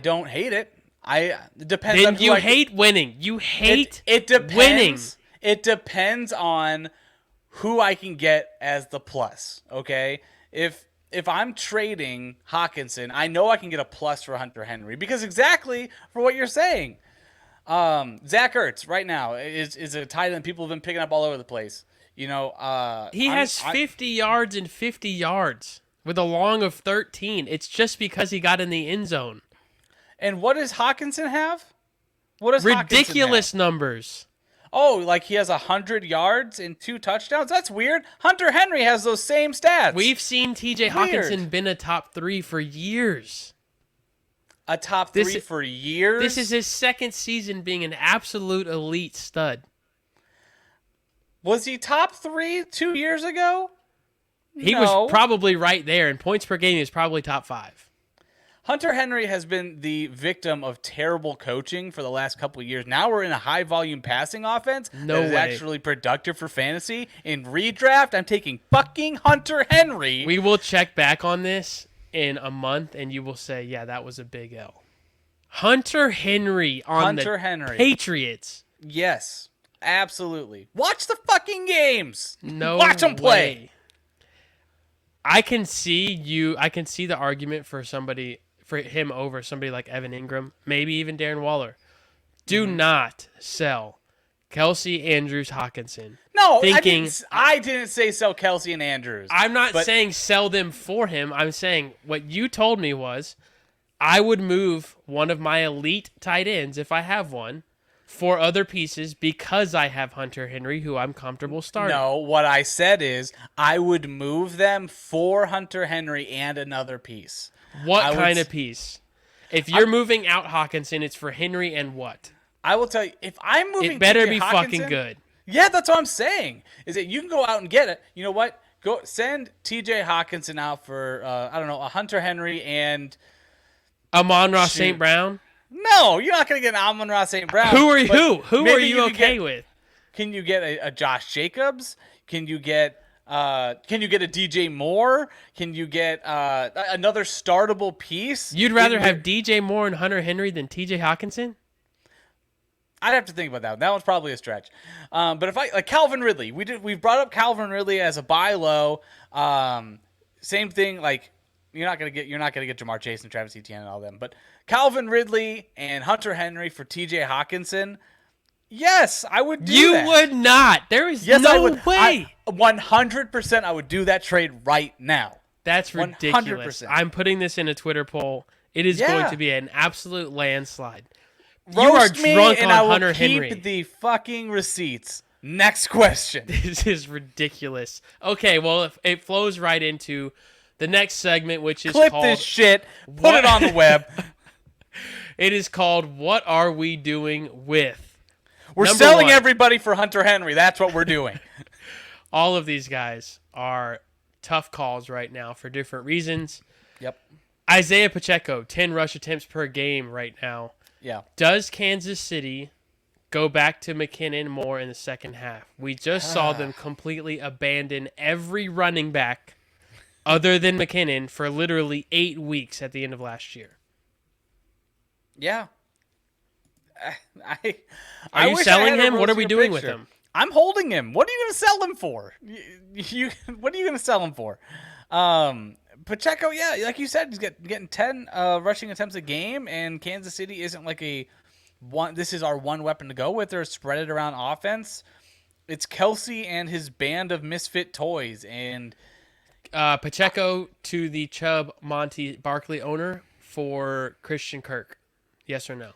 don't hate it. It depends then on who you hate winning. You hate it depends, winning. It depends on who I can get as the plus. Okay, if I'm trading Hawkinson, I know I can get a plus for Hunter Henry because exactly for what you're saying. Zach Ertz right now is a tight end people have been picking up all over the place. You know, he has 50 yards and 50 yards with a long of 13. It's just because he got in the end zone. And what does Hawkinson have? What does ridiculous Hawkinson have? Numbers? Oh, like he has 100 yards and 2 touchdowns? That's weird. Hunter Henry has those same stats. We've seen T.J. Hawkinson been a top 3 for years. A top 3 for years? This is his second season being an absolute elite stud. Was he top 3 2 years ago? He was probably right there. In points per game, he was probably top 5. Hunter Henry has been the victim of terrible coaching for the last couple of years. Now we're in a high-volume passing offense that is actually productive for fantasy. In redraft, I'm taking fucking Hunter Henry. We will check back on this in a month, and you will say, yeah, that was a big L. Hunter Henry on the Patriots. Yes. Absolutely. Watch the fucking games. Watch them play. I can see the argument for him over somebody like Evan Ingram, maybe even Darren Waller. Do not sell Kelsey, Andrews, Hawkinson. No, I didn't say sell Kelsey and Andrews. I'm not saying sell them for him. I'm saying what you told me was I would move one of my elite tight ends if I have one for other pieces because I have Hunter Henry, who I'm comfortable starting. No, what I said is I would move them for Hunter Henry and another piece. What kind of piece? If you're moving out Hawkinson, it's for Henry and what? I will tell you, if I'm moving, it better TJ be Hawkinson, fucking good. Yeah, that's what I'm saying. Is that you can go out and get it. You know what? Go send TJ Hawkinson out for I don't know, a Hunter Henry and Amon-Ra St. Brown. No, you're not going to get an Amon-Ra St. Brown. Who are you okay with? Can you get a Josh Jacobs? Can you get a DJ Moore? Can you get another startable piece? You'd rather have DJ Moore and Hunter Henry than TJ Hawkinson? I'd have to think about that one. That one's probably a stretch. But if like Calvin Ridley, we've brought up Calvin Ridley as a buy low. Same thing, like you're not gonna get Jamar Chase and Travis Etienne and all them, but Calvin Ridley and Hunter Henry for T.J. Hawkinson. Yes, I would do You that. would not. There is Yes, I no would. way. 100%, I would do that trade right now. That's ridiculous. 100%. I'm putting this in a Twitter poll. It is Yeah. going to be an absolute landslide. Roast you are drunk me, and on I will Hunter keep Henry. the fucking receipts. Next question. This is ridiculous. Okay, well, it flows right into the next segment, which is Clip called... this shit. Put What- it on the web. It is called What Are We Doing With? We're Number selling one. everybody for Hunter Henry. That's what we're doing. All of these guys are tough calls right now for different reasons. Yep. Isaiah Pacheco, 10 rush attempts per game right now. Yeah. Does Kansas City go back to McKinnon more in the second half? We just saw them completely abandon every running back other than McKinnon for literally 8 weeks at the end of last year. Yeah. Are you wish I selling had a him? What are we rosier doing with picture. him? I'm holding him. What are you going to sell him for? What are you going to sell him for? Pacheco, yeah, like you said, he's getting 10 rushing attempts a game, and Kansas City isn't like this is our one weapon to go with or spread it around offense. It's Kelsey and his band of misfit toys, and Pacheco to the Chubb Monty Barkley owner for Christian Kirk. Yes or no?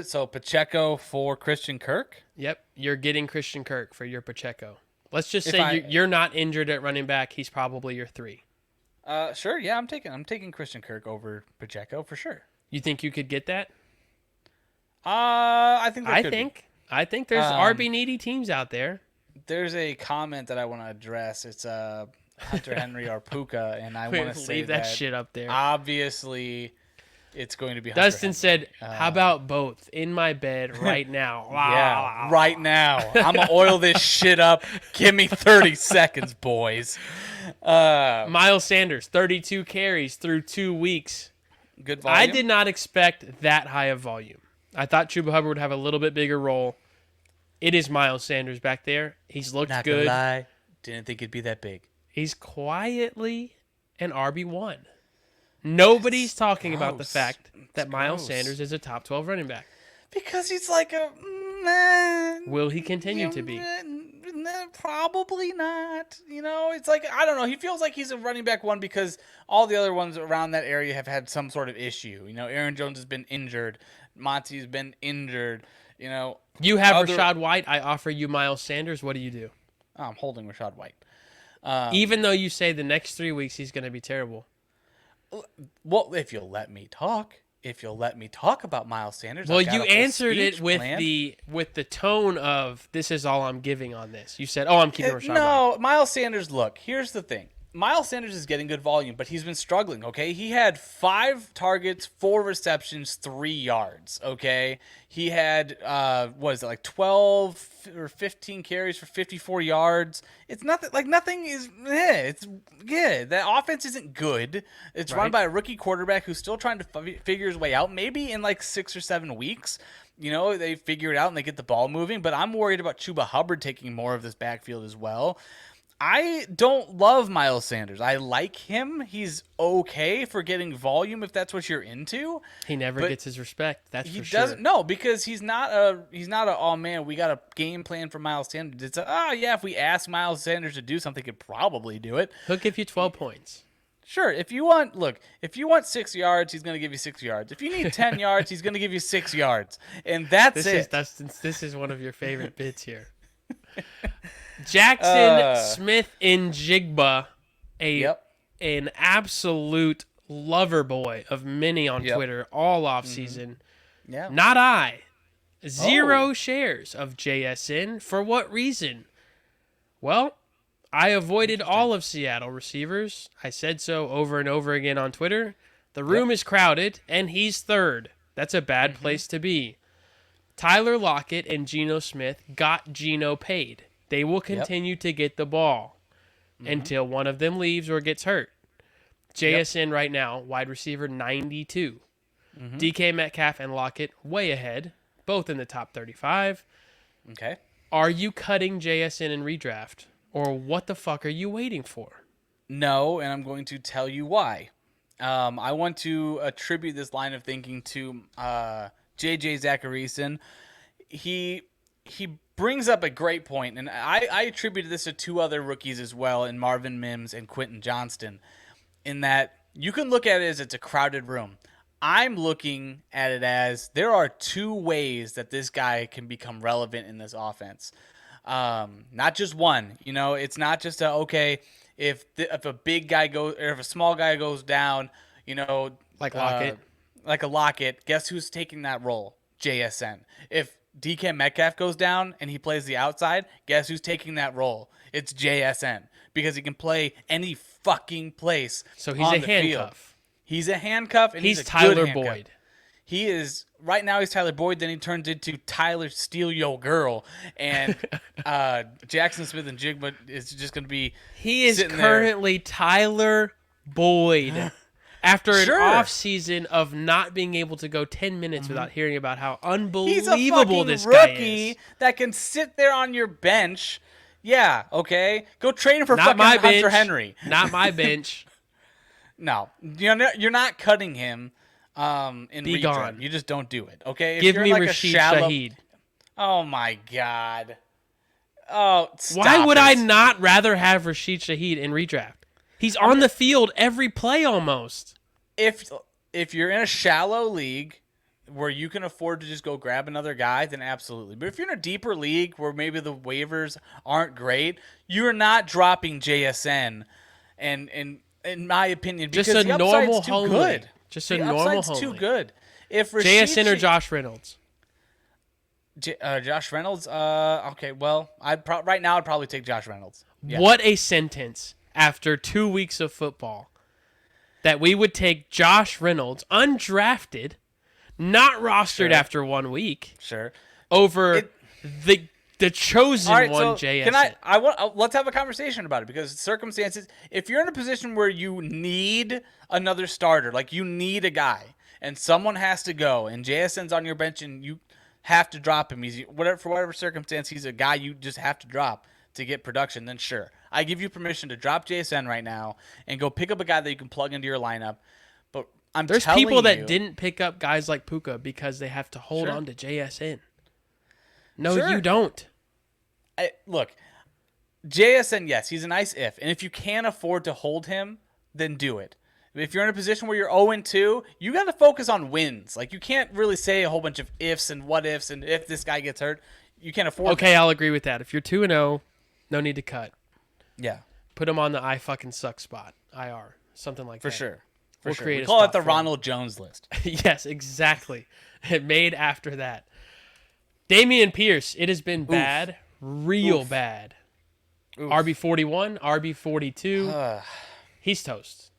so Pacheco for Christian Kirk. Yep, you're getting Christian Kirk for your Pacheco. Let's just If say you're not injured at running back. He's probably your 3. Sure, yeah, I'm taking Christian Kirk over Pacheco for sure. You think you could get that? I think I think there's RB needy teams out there. There's a comment that I want to address. It's Hunter Henry or Puka, and I want to say Leave that shit up there. Obviously, it's going to be Hunter Dustin Henry. said, "How about both in my bed right now?" Yeah, right now. I'm gonna oil this shit up. Give me 30 seconds, boys. Miles Sanders, 32 carries through 2 weeks. Good volume. I did not expect that high of volume. I thought Chuba Hubbard would have a little bit bigger role. It is Miles Sanders back there. He's looked Not good. gonna lie, didn't think it'd be that big. He's quietly an RB1. Nobody's talking about the gross. fact that Miles gross. Sanders is a top 12 running back. Because he's like a. Will he continue to be? Probably not. You know, it's like, I don't know. He feels like he's a running back one because all the other ones around that area have had some sort of issue. You know, Aaron Jones has been injured. Monty's been injured. You know, You have Rashad White. I offer you Miles Sanders. What do you do? I'm holding Rashad White. Even though you say the next 3 weeks he's going to be terrible. Well, if you'll let me talk. If you'll let me talk about Miles Sanders. Well, I've got you a whole answered it speech with planned. the tone of this is all I'm giving on this. You said, "Oh, I'm keeping Rashad White." No, Miles Sanders, look, here's the thing. Miles Sanders is getting good volume, but he's been struggling, okay? He had 5 targets, 4 receptions, 3 yards, okay? He had, what is it, like 12 or 15 carries for 54 yards. It's nothing, like nothing is, the offense isn't good. It's run Right. by a rookie quarterback who's still trying to figure his way out. Maybe in like 6 or 7 weeks, you know, they figure it out and they get the ball moving, but I'm worried about Chuba Hubbard taking more of this backfield as well. I don't love Miles Sanders. I like him. He's okay for getting volume if that's what you're into. He never But gets his respect. That's He for sure. doesn't no, because he's not a oh man, we got a game plan for Miles Sanders. It's if we ask Miles Sanders to do something, he could probably do it. He'll give you 12 points. Sure, if you want 6 yards, he's going to give you 6 yards. If you need 10 yards, he's going to give you 6 yards. And that's it. This is one of your favorite bits here. Jackson Smith in Jigba, an absolute lover boy of many on Twitter all off season. Yeah. Not I. 0 shares of JSN. For what reason? Well, I avoided all of Seattle receivers. I said so over and over again on Twitter. The room is crowded, and he's third. That's a bad place to be. Tyler Lockett and Geno Smith got Geno paid. They will continue to get the ball until one of them leaves or gets hurt. JSN right now, wide receiver 92. DK Metcalf and Lockett way ahead, both in the top 35. Okay. Are you cutting JSN in redraft? Or what the fuck are you waiting for? No, and I'm going to tell you why. I want to attribute this line of thinking to J.J. Zacharyson. He brings up a great point, and I attributed this to two other rookies as well, in Marvin Mims and Quentin Johnston, in that you can look at it as it's a crowded room. I'm looking at it as there are two ways that this guy can become relevant in this offense. Not just one. It's not just if a big guy goes or if a small guy goes down, Like Lockett. like a Lockett. Guess who's taking that role? JSN. If DK Metcalf goes down and he plays the outside, guess who's taking that role? It's JSN because he can play any fucking place. So he's on a the handcuff. Field. He's a handcuff, and he's a Tyler good handcuff. Boyd. He is right now. He's Tyler Boyd. Then he turns into Tyler Steal Yo Girl, and Jackson Smith and Jigba is just going to be. He is sitting currently Tyler Boyd. After an Sure. off season of not being able to go 10 minutes without hearing about how He's a unbelievable fucking this guy rookie is. that can sit there on your bench. Yeah, okay. Go train him for Not fucking my Hunter bench. Henry. Not my bench. No, you're not cutting him. In Be redraft. gone. You just don't do it. Okay. If Give you're me in, like, Rashid a shallow... Shaheed. Oh my god. Oh, stop Why would I it. not rather have Rashid Shaheed in redraft? He's on the field every play almost. If you're in a shallow league where you can afford to just go grab another guy, then absolutely. But if you're in a deeper league where maybe the waivers aren't great, you're not dropping JSN. And in my opinion, because Just a the normal upside's too home good. league. Just a The normal upside's home too league. good. If Rashid JSN or Josh Reynolds? Josh Reynolds. Okay. Well, right now I'd probably take Josh Reynolds. Yeah. What a sentence after 2 weeks of football. That we would take Josh Reynolds, undrafted, not rostered Sure. after 1 week, Sure. over the chosen All right, one, so JSN. let's have a conversation about it, because circumstances, if you're in a position where you need another starter, like you need a guy and someone has to go and JSN's on your bench and you have to drop him, for whatever circumstance, he's a guy you just have to drop to get production, then sure. I give you permission to drop JSN right now and go pick up a guy that you can plug into your lineup. But There's telling people that you, didn't pick up guys like Puka because they have to hold Sure. on to JSN. No, Sure. you don't. Look, JSN, yes, he's a nice if. And if you can't afford to hold him, then do it. If you're in a position where you're 0-2, you got to focus on wins. Like, you can't really say a whole bunch of ifs and what ifs and if this guy gets hurt. You can't afford Okay, I'll agree with that. If you're 2-0, no need to cut. Yeah, Put him on the I fucking suck spot, IR, something like for that. sure. We'll For sure. create We a call it spot the for him. Ronald Jones list. Yes, exactly. It made after that. Damian Pierce, it has been bad, real bad. Oof. RB41, RB42. He's toast.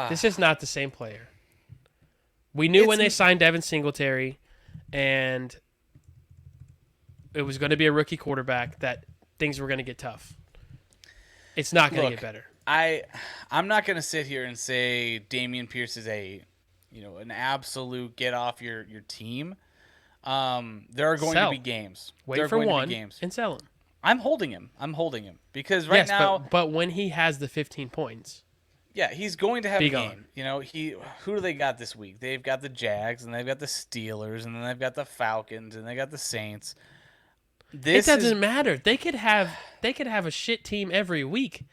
This is not the same player. We knew when they signed Devin Singletary and it was going to be a rookie quarterback that things were going to get tough. It's not going to Look, get better. I'm not going to sit here and say Damian Pierce is an absolute get off your team. There are going Sell. to be games. Wait there are for going to one be games. and sell him. I'm holding him because right Yes, now, but when he has the 15 points, yeah, he's going to have Be a gone. game. Who do they got this week? They've got the Jags and they've got the Steelers and then they've got the Falcons and they got the Saints. it doesn't matter. They could have a shit team every week.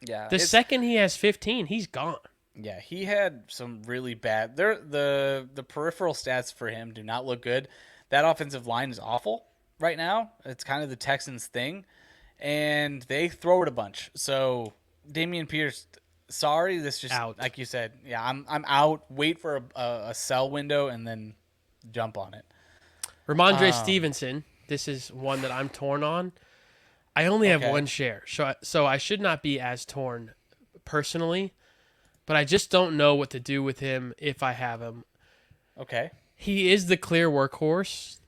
Yeah, The second he has 15, he's gone. Yeah, he had some really bad. The peripheral stats for him do not look good. That offensive line is awful right now. It's kind of the Texans thing, and they throw it a bunch. So Damian Pierce, sorry, this just Out. like you said. Yeah, I'm out. Wait for a sell window and then jump on it. Ramondre Stevenson, this is one that I'm torn on. I only have Okay. one share, so I should not be as torn personally, but I just don't know what to do with him if I have him. Okay. He is the clear workhorse,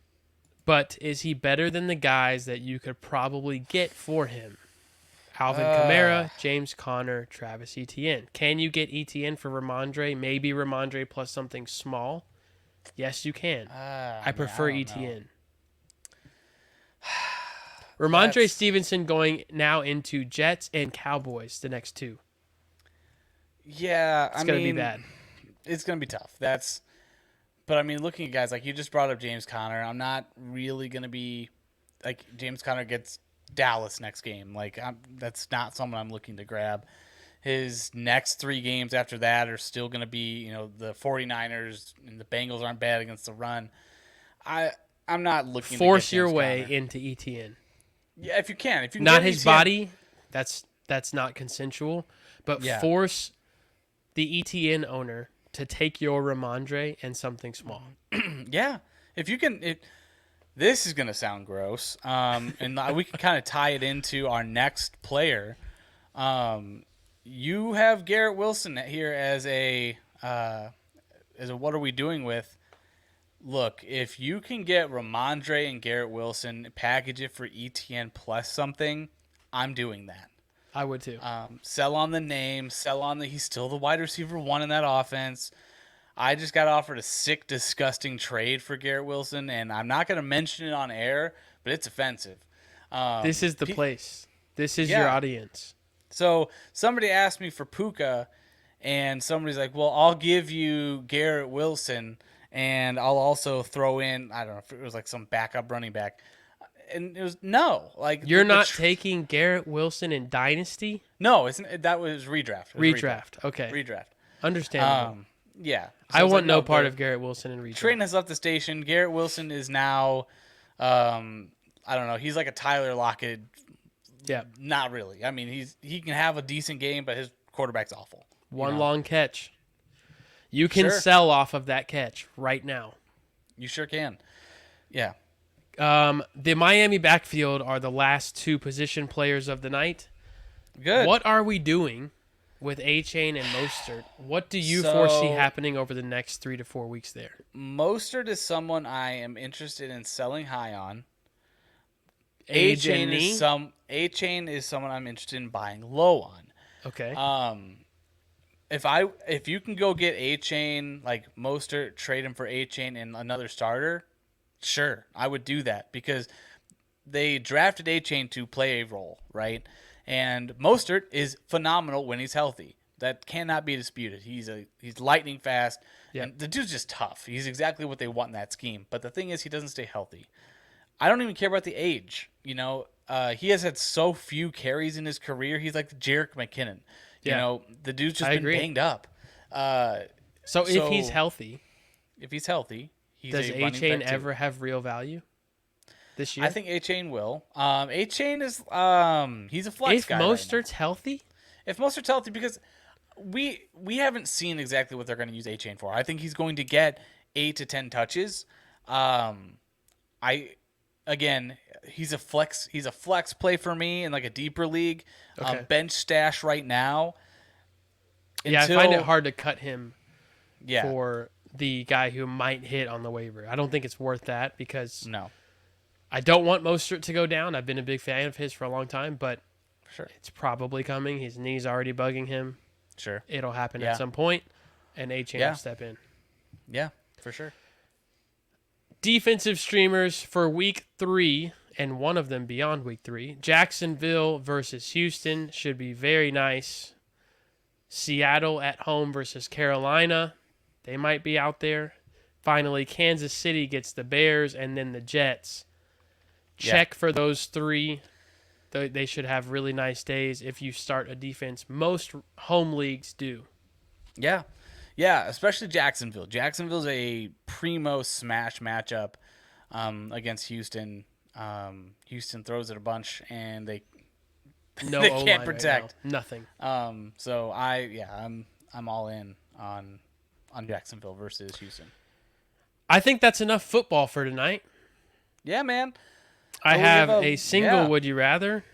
but is he better than the guys that you could probably get for him? Alvin Kamara, James Conner, Travis Etienne. Can you get Etienne for Ramondre? Maybe Ramondre plus something small? Yes, you can. I prefer don't know. Etienne. Ramondre Stevenson going now into Jets and Cowboys, the next two. Yeah, It's going to be bad. It's going to be tough. But I mean, looking at guys like you just brought up James Conner, I'm not really going to be like James Conner gets Dallas next game. Like that's not someone I'm looking to grab. His next 3 games after that are still going to be, the 49ers and the Bengals aren't bad against the run. I'm not looking Force to get your James way Conner. into ETN. Yeah, if you can Not get his ETN. body. That's not consensual. But Yeah. force the ETN owner to take your Ramondre and something small. Yeah, if you can. This is going to sound gross, and we can kind of tie it into our next player. You have Garrett Wilson here as a what are we doing with? Look, if you can get Ramondre and Garrett Wilson, package it for ETN plus something, I'm doing that. I would too. Sell on the name, he's still the wide receiver 1 in that offense. I just got offered a sick, disgusting trade for Garrett Wilson, and I'm not going to mention it on air, but it's offensive. This is the place. This is your audience. So somebody asked me for Puka, and somebody's like, well, I'll give you Garrett Wilson, and I'll also throw in, I don't know if it was like some backup running back. And it was, no. Like You're not taking Garrett Wilson in Dynasty? No, that was redraft. Redraft. Okay. Redraft. Understandable. Yeah. So I it's want like, no part of Garrett Wilson in redraft. Trayton has left the station. Garrett Wilson is now, I don't know, he's like a Tyler Lockett. Yeah. Not really. I mean, he can have a decent game, but his quarterback's awful. One long catch. You can sell off of that catch right now. You sure can. Yeah. The Miami backfield are the last 2 position players of the night. Good. What are we doing with A-Chain and Mostert? What do you foresee happening over the next 3 to 4 weeks there? Mostert is someone I am interested in selling high on. A-Chain is someone I'm interested in buying low on. Okay. If you can go get A-Chain, like Mostert, trade him for A-Chain and another starter, sure, I would do that because they drafted A-Chain to play a role, right? And Mostert is phenomenal when he's healthy. That cannot be disputed. He's lightning fast, and the dude's just tough. He's exactly what they want in that scheme. But the thing is, he doesn't stay healthy. I don't even care about the age. He has had so few carries in his career. He's like the Jerick McKinnon. The dude's just been banged up. So if he's healthy, he's does A-Chain ever have real value this year? I think A-Chain will. A-Chain is he's a flex guy. If Mostert's healthy? If Mostert's healthy, because we haven't seen exactly what they're going to use A-Chain for. I think he's going to get 8 to 10 touches. He's a flex play for me in like a deeper league. Okay. Bench stash right now. I find it hard to cut him for the guy who might hit on the waiver. I don't think it's worth that because I don't want Mostert to go down. I've been a big fan of his for a long time, but it's probably coming. His knee's already bugging him. Sure. It'll happen at some point, and A-Chain will step in. Yeah, for sure. Defensive streamers for week 3, and one of them beyond week 3. Jacksonville versus Houston should be very nice. Seattle at home versus Carolina. They might be out there. Finally, Kansas City gets the Bears and then the Jets. Check for those 3. They should have really nice days if you start a defense. Most home leagues do. Yeah. Yeah, especially Jacksonville. Jacksonville's a primo smash matchup against Houston. Houston throws it a bunch, and they can't protect. Right now. Nothing. So I'm all in on Jacksonville versus Houston. I think that's enough football for tonight. Yeah, man. I have a single would you rather.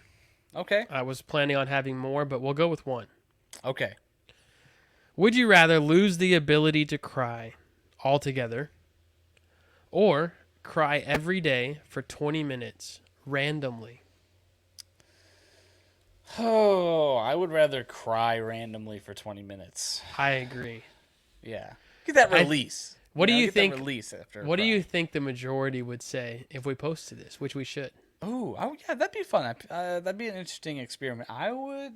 Okay. I was planning on having more, but we'll go with one. Okay. Would you rather lose the ability to cry altogether or cry every day for 20 minutes randomly? Oh, I would rather cry randomly for 20 minutes. I agree. Yeah. Get that release. What do you think? Release after what do you think the majority would say if we posted this, which we should? Oh yeah, that'd be fun. That'd be an interesting experiment. I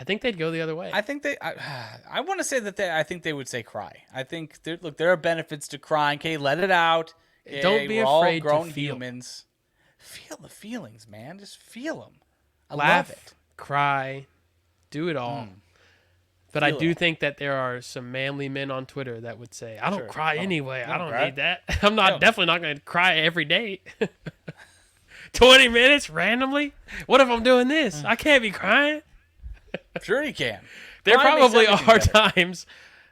think they'd go the other way. I think I want to say that I think they would say cry. I think look, there are benefits to crying. Okay, let it out. Okay, Don't be we're all afraid to grown feel. humans. Feel the feelings, man. Just feel them. I Laugh, love it. cry, do it all. But I Feel it do all. think that there are some manly men on Twitter that would say, "I don't Sure. cry anyway. I don't cry. need that. I'm not No. definitely not going to cry every day." 20 minutes randomly? What if I'm doing this? I can't be crying. Sure, you can. There Crying makes probably everything are better. times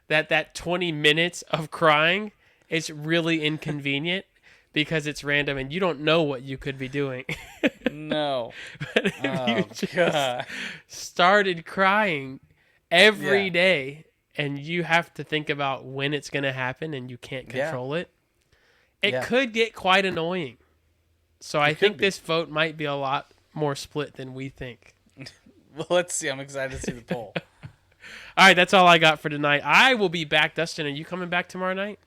that 20 minutes of crying is really inconvenient because it's random and you don't know what you could be doing. No. But if you just God. started crying every Yeah. day and you have to think about when it's going to happen and you can't Yeah. control it, it Yeah. could get quite annoying. So I could think be. this vote might be a lot more split than we think. Well, let's see. I'm excited to see the poll. All right, that's all I got for tonight. I will be back. Dustin, are you coming back tomorrow night?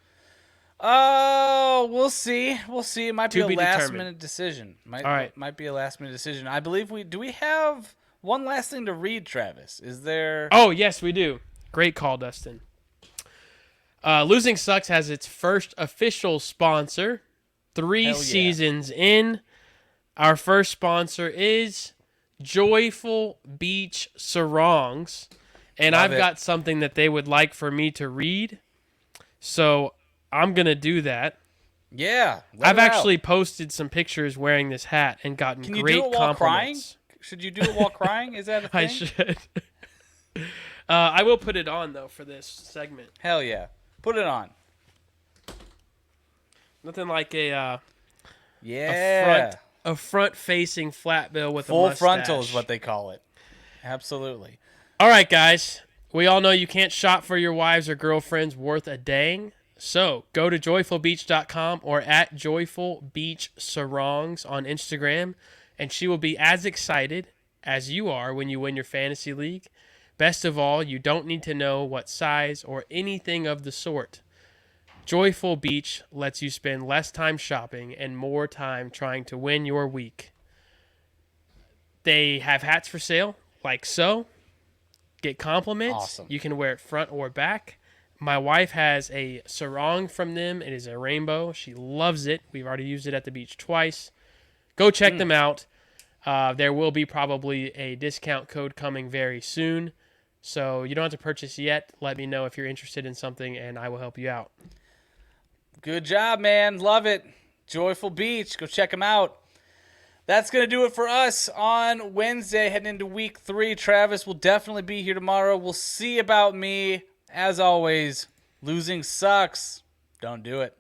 Oh, we'll see. We'll see. It might be To a be last determined. minute decision. All right. Might be a last minute decision. I believe we have one last thing to read, Travis. Is there? Oh, yes, we do. Great call, Dustin. Losing Sucks has its first official sponsor. 3 Hell yeah. seasons in. Our first sponsor is Joyful Beach Sarongs. And Love I've it. got something that they would like for me to read. So I'm going to do that. Yeah. let I've it out. actually posted some pictures wearing this hat and gotten Can you great do it while crying? compliments. Should you do it while crying? Is that a thing? I should. I will put it on, though, for this segment. Hell yeah. Put it on. Nothing like a Yeah. front-facing flat bill with Full a mustache. frontal is what they call it. Absolutely. All right, guys. We all know you can't shop for your wives or girlfriends worth a dang. So go to joyfulbeach.com or at joyfulbeachsarongs on Instagram, and she will be as excited as you are when you win your fantasy league. Best of all, you don't need to know what size or anything of the sort. Joyful Beach lets you spend less time shopping and more time trying to win your week. They have hats for sale, like so. Get compliments. Awesome. You can wear it front or back. My wife has a sarong from them. It is a rainbow. She loves it. We've already used it at the beach twice. Go check them out. There will be probably a discount code coming very soon. So you don't have to purchase yet. Let me know if you're interested in something, and I will help you out. Good job, man. Love it. Joyful Beach. Go check them out. That's going to do it for us on Wednesday, heading into week 3. Travis will definitely be here tomorrow. We'll see about me. As always, losing sucks. Don't do it.